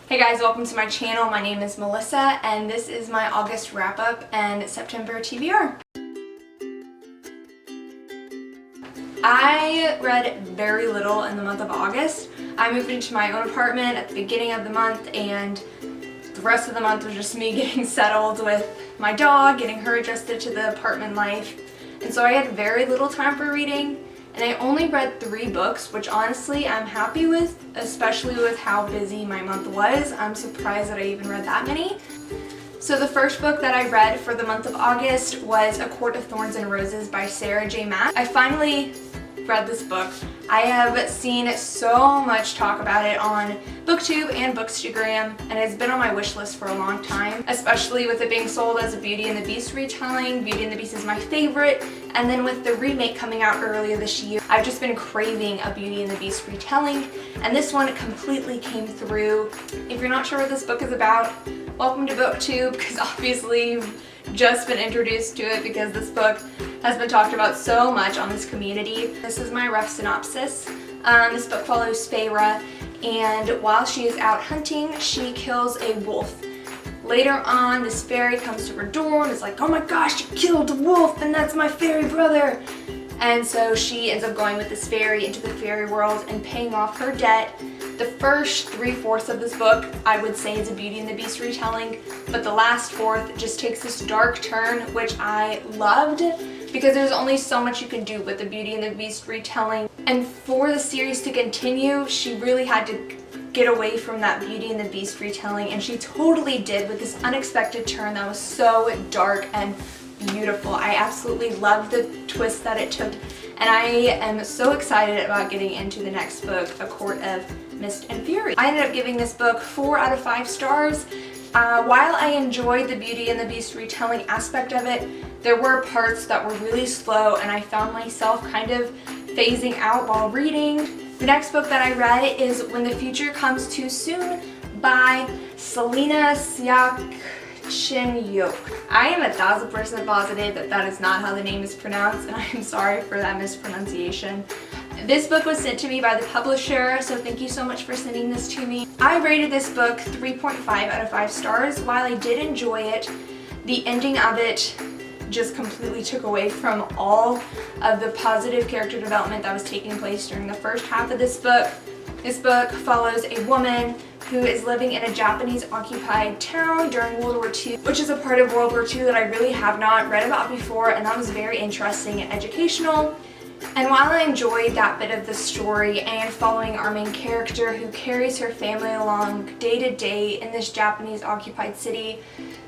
Hey guys, welcome to my channel. My name is Melissa and this is my August wrap-up and September TBR. I read very little in the month of August. I moved into my own apartment at the beginning of the month and the rest of the month was just me getting settled with my dog, getting her adjusted to the apartment life. And so I had very little time for reading. And I only read 3 books, which honestly I'm happy with, especially with how busy my month was. I'm surprised that I even read that many. So the first book that I read for the month of August was A Court of Thorns and Roses by Sarah J. Maas. I finally read this book. I have seen so much talk about it on BookTube and Bookstagram, and it's been on my wish list for a long time, especially with it being sold as a Beauty and the Beast retelling. Beauty and the Beast is my favorite, and then with the remake coming out earlier this year, I've just been craving a Beauty and the Beast retelling, and this one completely came through. If you're not sure what this book is about, welcome to BookTube, because obviously you've just been introduced to it because this book has been talked about so much on this community. This is my rough synopsis. This book follows Feyre, and while she is out hunting, she kills a wolf. Later on, this fairy comes to her door and is like, "Oh my gosh, you killed a wolf, and that's my fairy brother." And so she ends up going with this fairy into the fairy world and paying off her debt. The first 3/4 of this book, I would say, is a Beauty and the Beast retelling, but the last fourth just takes this dark turn, which I loved, because there's only so much you can do with the Beauty and the Beast retelling. And for the series to continue, she really had to get away from that Beauty and the Beast retelling, and she totally did with this unexpected turn that was so dark and beautiful. I absolutely loved the twist that it took, and I am so excited about getting into the next book, A Court of Mist and Fury. I ended up giving this book 4 out of 5 stars. While I enjoyed the Beauty and the Beast retelling aspect of it, there were parts that were really slow and I found myself kind of phasing out while reading. The next book that I read is When the Future Comes Too Soon by Selena Siak-Chin-Yok. I am 1000% positive that that is not how the name is pronounced, and I am sorry for that mispronunciation. This book was sent to me by the publisher, so thank you so much for sending this to me. I rated this book 3.5 out of 5 stars. While I did enjoy it, the ending of it just completely took away from all of the positive character development that was taking place during the first half of this book. This book follows a woman who is living in a Japanese-occupied town during World War II, which is a part of World War II that I really have not read about before, and that was very interesting and educational. And while I enjoyed that bit of the story and following our main character who carries her family along day to day in this Japanese-occupied city,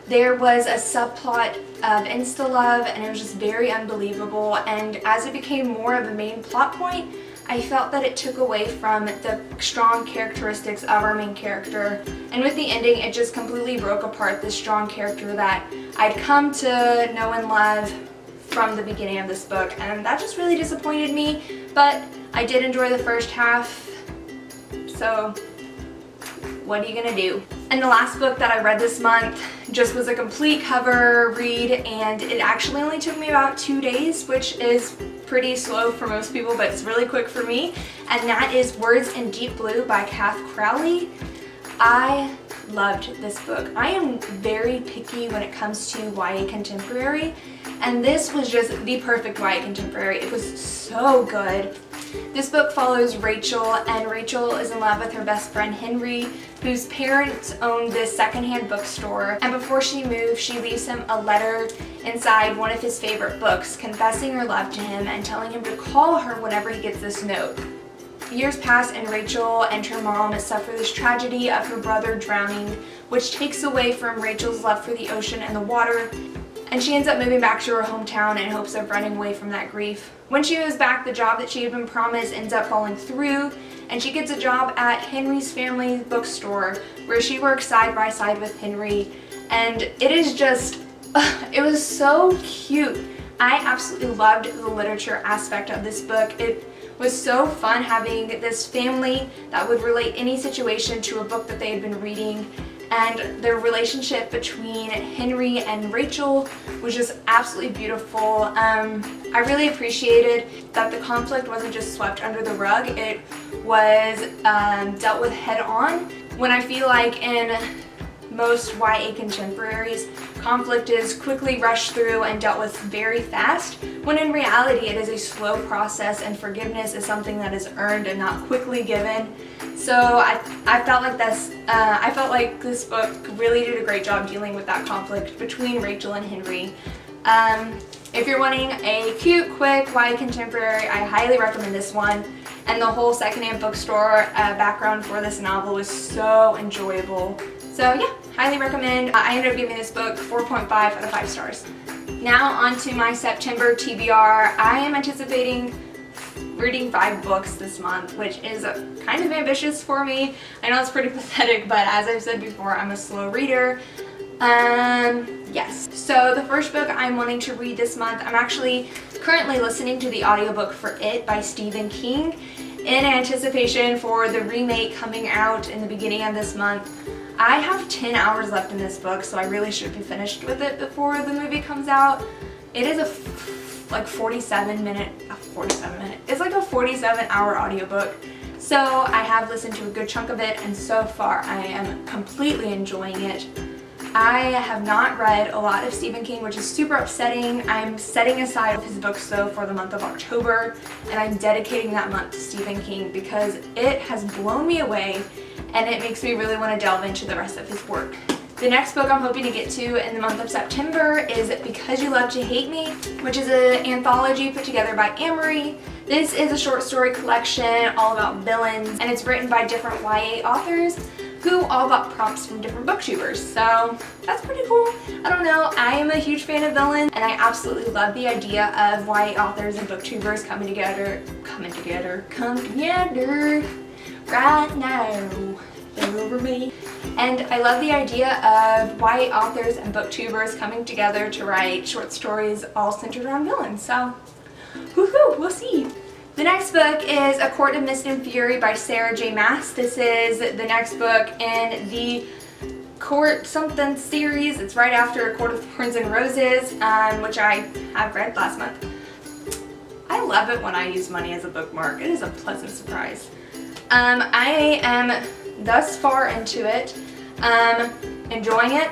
there was a subplot of insta-love, and it was just very unbelievable. And as it became more of a main plot point, I felt that it took away from the strong characteristics of our main character. And with the ending, it just completely broke apart this strong character that I'd come to know and love from the beginning of this book, and that just really disappointed me, but I did enjoy the first half, so what are you gonna do? And the last book that I read this month just was a complete cover read, and it actually only took me about 2 days, which is pretty slow for most people, but it's really quick for me, and that is Words in Deep Blue by Kath Crowley. I loved this book. I am very picky when it comes to YA contemporary, and this was just the perfect YA contemporary. It was so good. This book follows Rachel, and Rachel is in love with her best friend Henry, whose parents own this secondhand bookstore, and before she moves, she leaves him a letter inside one of his favorite books, confessing her love to him and telling him to call her whenever he gets this note. Years pass, and Rachel and her mom suffer this tragedy of her brother drowning, which takes away from Rachel's love for the ocean and the water, and she ends up moving back to her hometown in hopes of running away from that grief. When she moves back, the job that she had been promised ends up falling through, and she gets a job at Henry's family bookstore, where she works side by side with Henry, and it is just, it was so cute. I absolutely loved the literature aspect of this book. It was so fun having this family that would relate any situation to a book that they had been reading, and the relationship between Henry and Rachel was just absolutely beautiful. I really appreciated that the conflict wasn't just swept under the rug, it was dealt with head on. when I feel like in most YA contemporaries, conflict is quickly rushed through and dealt with very fast, when in reality it is a slow process and forgiveness is something that is earned and not quickly given. So I felt like this book really did a great job dealing with that conflict between Rachel and Henry. If you're wanting a cute, quick YA contemporary, I highly recommend this one. And the whole secondhand bookstore background for this novel was so enjoyable. So yeah, highly recommend. I ended up giving this book 4.5 out of 5 stars. Now on to my September TBR. I am anticipating reading 5 books this month, which is kind of ambitious for me. I know it's pretty pathetic, but as I've said before, I'm a slow reader. Yes. So the first book I'm wanting to read this month, I'm actually currently listening to the audiobook for It by Stephen King in anticipation for the remake coming out in the beginning of this month. I have 10 hours left in this book, so I really should be finished with it before the movie comes out. It is a 47 minute, it's like a 47-hour audiobook. So I have listened to a good chunk of it, and so far I am completely enjoying it. I have not read a lot of Stephen King, which is super upsetting. I'm setting aside his books though for the month of October, and I'm dedicating that month to Stephen King because it has blown me away and it makes me really want to delve into the rest of his work. The next book I'm hoping to get to in the month of September is Because You Love to Hate Me, which is an anthology put together by Amory. This is a short story collection all about villains, and it's written by different YA authors who all got prompts from different booktubers, so that's pretty cool. I don't know, I am a huge fan of villains, and I absolutely love the idea of YA authors and booktubers coming together right now. They're over me. And I love the idea of YA authors and booktubers coming together to write short stories all centered around villains, so woohoo, we'll see. The next book is A Court of Mist and Fury by Sarah J. Maas. This is the next book in the Court something series. It's right after A Court of Thorns and Roses, which I have read last month. I love it when I use money as a bookmark. It is a pleasant surprise. I am thus far into it, enjoying it,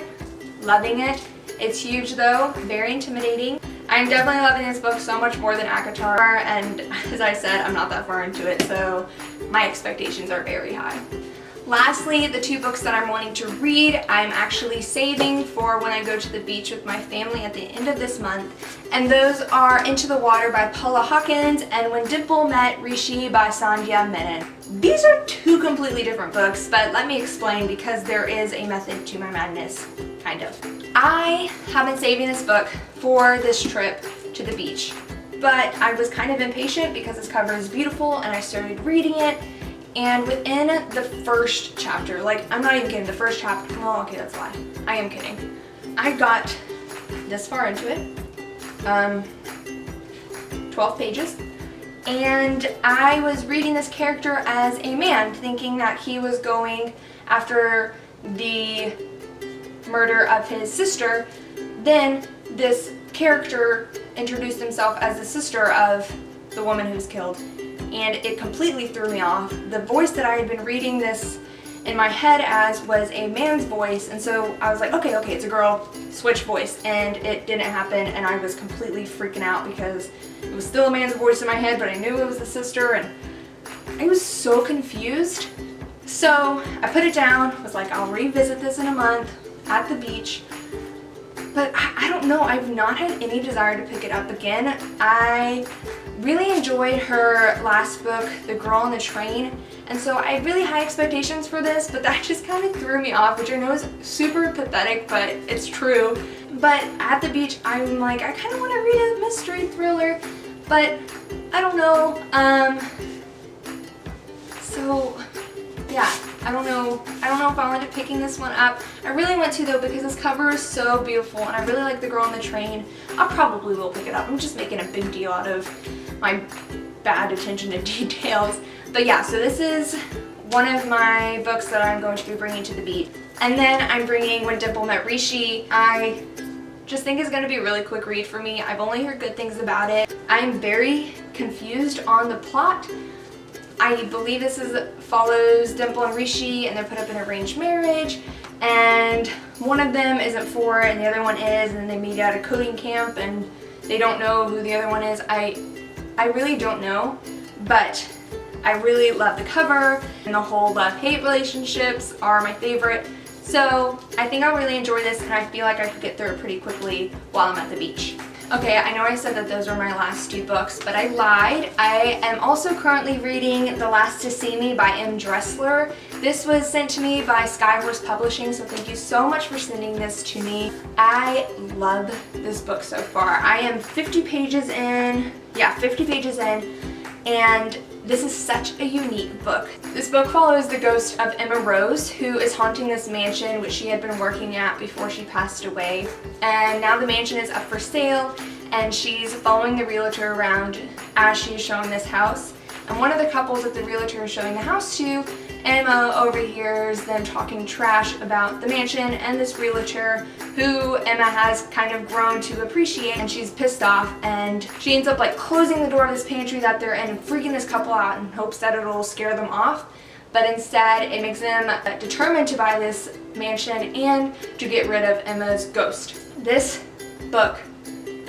loving it. It's huge though, very intimidating. I'm definitely loving this book so much more than ACOTAR, and as I said, I'm not that far into it, so my expectations are very high. Lastly, the 2 books that I'm wanting to read, I'm actually saving for when I go to the beach with my family at the end of this month, and those are Into the Water by Paula Hawkins and When Dimple Met Rishi by Sandhya Menon. These are 2 completely different books, but let me explain because there is a method to my madness, kind of. I have been saving this book for this trip to the beach, but I was kind of impatient because this cover is beautiful and I started reading it, and within the first chapter, like I'm not even kidding, the first chapter, well okay that's a lie, I am kidding. I got this far into it, 12 pages, and I was reading this character as a man, thinking that he was going after the murder of his sister. Then this character introduced himself as the sister of the woman who was killed, and it completely threw me off. The voice that I had been reading this in my head as was a man's voice, and so I was like, okay, it's a girl, switch voice, and it didn't happen, and I was completely freaking out because it was still a man's voice in my head, but I knew it was the sister, and I was so confused. So I put it down, was like, I'll revisit this in a month at the beach, but I don't know, I've not had any desire to pick it up again. I really enjoyed her last book, The Girl on the Train, and so I had really high expectations for this, but that just kind of threw me off, which I know is super pathetic, but it's true. But at the beach, I'm like, I kind of want to read a mystery thriller, but I don't know, so yeah, I don't know if I'll end up picking this one up. I really want to though because this cover is so beautiful and I really like The Girl on the Train. I probably will pick it up. I'm just making a big deal out of my bad attention to details. But yeah, so this is one of my books that I'm going to be bringing to the beach. And then I'm bringing When Dimple Met Rishi. I just think it's going to be a really quick read for me. I've only heard good things about it. I'm very confused on the plot. I believe this follows Dimple and Rishi, and they're put up in arranged marriage, and one of them isn't for it and the other one is, and they meet at a coding camp and they don't know who the other one is. I really don't know, but I really love the cover, and the whole love-hate relationships are my favorite. So I think I'll really enjoy this, and I feel like I could get through it pretty quickly while I'm at the beach. Okay, I know I said that those were my last 2 books, but I lied. I am also currently reading The Last to See Me by M. Dressler. This was sent to me by Skyhorse Publishing, so thank you so much for sending this to me. I love this book so far. I am 50 pages in, and this is such a unique book. This book follows the ghost of Emma Rose, who is haunting this mansion which she had been working at before she passed away. And now the mansion is up for sale, and she's following the realtor around as she's showing this house. And one of the couples that the realtor is showing the house to, Emma overhears them talking trash about the mansion and this realtor who Emma has kind of grown to appreciate, and she's pissed off, and she ends up like closing the door of this pantry that they're in and freaking this couple out in hopes that it'll scare them off. But instead it makes them determined to buy this mansion and to get rid of Emma's ghost. This book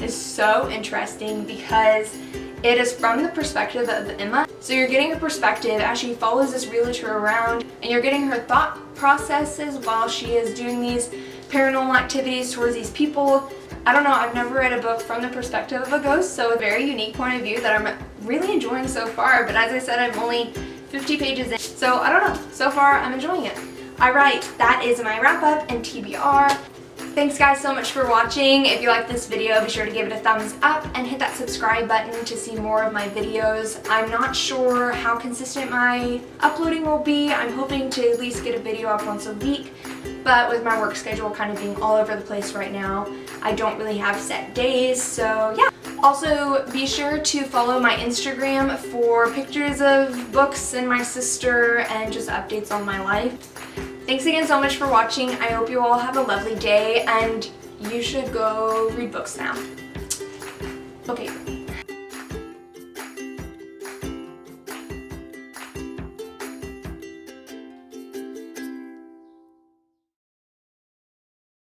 is so interesting because it is from the perspective of Emma. So you're getting her perspective as she follows this realtor around, and you're getting her thought processes while she is doing these paranormal activities towards these people. I don't know, I've never read a book from the perspective of a ghost, so a very unique point of view that I'm really enjoying so far. But as I said, I'm only 50 pages in, so I don't know. So far, I'm enjoying it. Alright, that is my wrap up and TBR. Thanks guys so much for watching. If you like this video, be sure to give it a thumbs up and hit that subscribe button to see more of my videos. I'm not sure how consistent my uploading will be. I'm hoping to at least get a video up once a week, but with my work schedule kind of being all over the place right now, I don't really have set days, so yeah. Also, be sure to follow my Instagram for pictures of books and my sister and just updates on my life. Thanks again so much for watching. I hope you all have a lovely day, and you should go read books now. Okay.